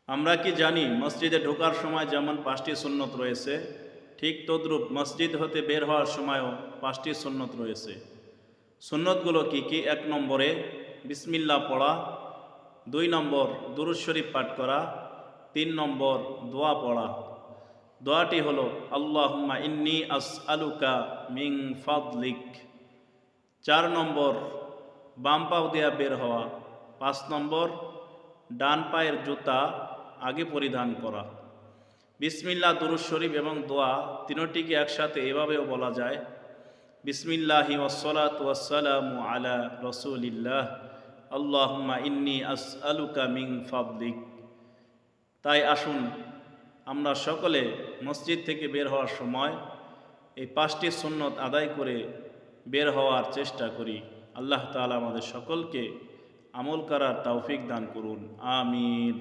আমরা কি জানি মসজিদে ঢোকার সময় যেমন 5টি সুন্নত রয়েছে, ঠিক তদ্রূপ মসজিদ হতে বের হওয়ার সময়ও 5টি সুন্নত রয়েছে। সুন্নতগুলো কি কি? 1 নম্বরে বিসমিল্লাহ পড়া, 2 নম্বর দুরূদ শরীফ পাঠ করা, 3 নম্বর দোয়া পড়া। দোয়াটি হলো আল্লাহুম্মা ইন্নী আসআলুকা মিন ফাদলিক। 4 নম্বর বাম পাও দিয়া বের হওয়া। 5 নম্বর ডান পায়ের জুতা আগে পরিধান করা। বিসমিল্লাহ, দুরূদ শরীফ এবং দোয়া তিনটিকে একসাথে এভাবেও বলা যায়, বিসমিল্লাহি ওয়াসসালাতু ওয়াসসালামু আলা রাসূলিল্লাহ আল্লাহুম্মা ইন্নী আসআলুকা মিন ফাদলিক। তাই আসুন আমরা সকলে মসজিদ থেকে বের হওয়ার সময় এই 5টি সুন্নত আদায় করে বের হওয়ার চেষ্টা করি। আল্লাহ তাআলা আমাদের সকলকে আমল করার তৌফিক দান করুন। আমিন।